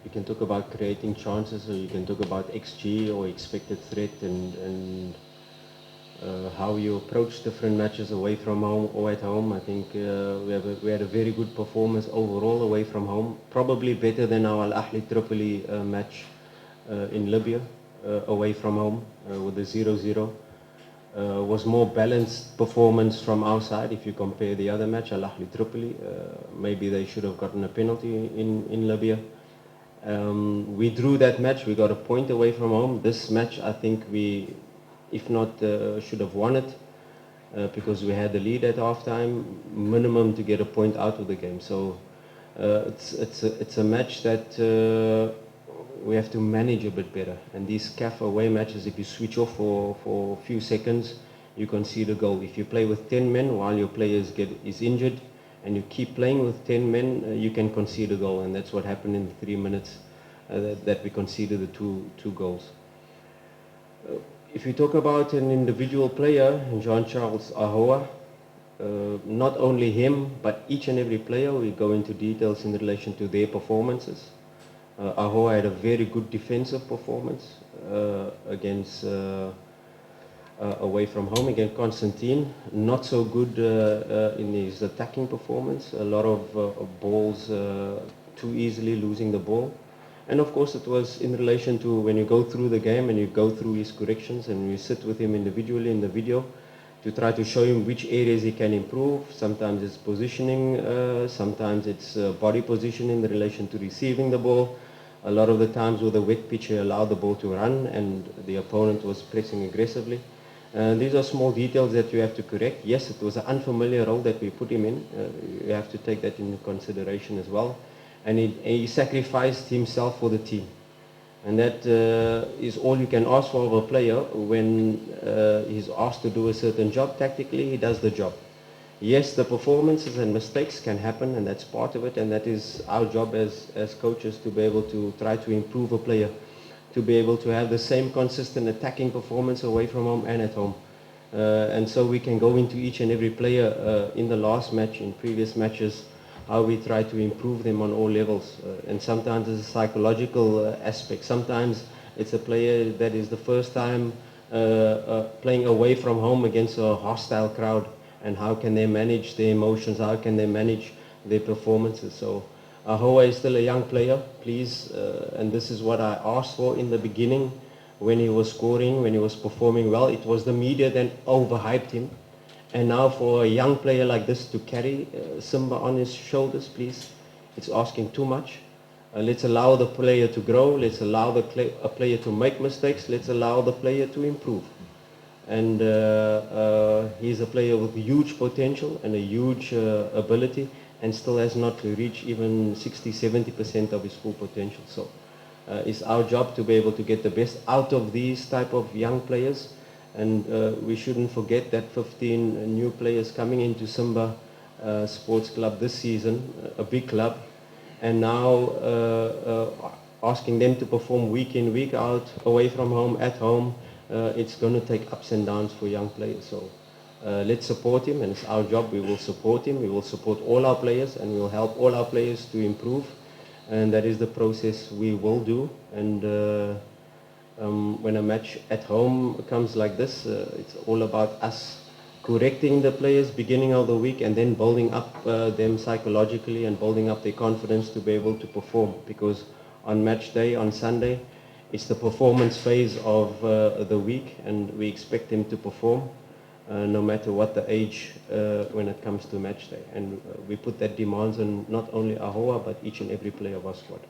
You can talk about creating chances, or you can talk about XG or expected threat, and how you approach different matches away from home or at home. I think we had a very good performance overall away from home, probably better than our Al Ahli Tripoli match in Libya away from home with the 0-0. Was more balanced performance from our side if you compare the other match, Al Ahli Tripoli. Maybe they should have gotten a penalty in Libya. We drew that match, we got a point away from home. This match, I think we, if not should have won it, because we had the lead at halftime, minimum to get a point out of the game. So it's a match that we have to manage a bit better. And these CAF away matches, if you switch off for a few seconds, you concede a goal. If you play with 10 men while your player is injured, and you keep playing with 10 men, you can concede a goal. And that's what happened in the 3 minutes that we conceded the two goals. If you talk about an individual player, Jean-Charles Ahoua, not only him, but each and every player, we go into details in relation to their performances. Ahoua had a very good defensive performance against away from home against Constantine. Not so good in his attacking performance. A lot of balls too easily losing the ball. And of course it was in relation to when you go through the game and you go through his corrections and you sit with him individually in the video to try to show him which areas he can improve. Sometimes it's positioning, sometimes it's body position in relation to receiving the ball. A lot of the times with a wet pitch, he allowed the ball to run and the opponent was pressing aggressively. These are small details that you have to correct. Yes, it was an unfamiliar role that we put him in. You have to take that into consideration as well. And he sacrificed himself for the team. And that is all you can ask for of a player when he's asked to do a certain job. Tactically, he does the job. Yes, the performances and mistakes can happen, and that's part of it, and that is our job as coaches, to be able to try to improve a player, to be able to have the same consistent attacking performance away from home and at home. And so we can go into each and every player in the last match, in previous matches, how we try to improve them on all levels. And sometimes it's a psychological aspect. Sometimes it's a player that is the first time playing away from home against a hostile crowd, and how can they manage their emotions, how can they manage their performances. So Ahoua is still a young player, please, and this is what I asked for in the beginning when he was scoring, when he was performing well. It was the media that overhyped him. And now for a young player like this to carry Simba on his shoulders, please, it's asking too much. Let's allow the player to grow, let's allow a player to make mistakes, let's allow the player to improve. And he's a player with huge potential and a huge ability, and still has not reached even 60-70% of his full potential. So it's our job to be able to get the best out of these type of young players. And we shouldn't forget that 15 new players coming into Simba Sports Club this season, a big club, and now asking them to perform week in, week out, away from home, at home. It's going to take ups and downs for young players. So let's support him, and it's our job. We will support him. We will support all our players, and we will help all our players to improve. And that is the process we will do. And when a match at home comes like this, it's all about us correcting the players beginning of the week, and then building up them psychologically and building up their confidence to be able to perform. Because on match day, on Sunday, it's the performance phase of the week, and we expect them to perform no matter what the age when it comes to match day. And we put that demands on not only Ahoua, but each and every player of our squad.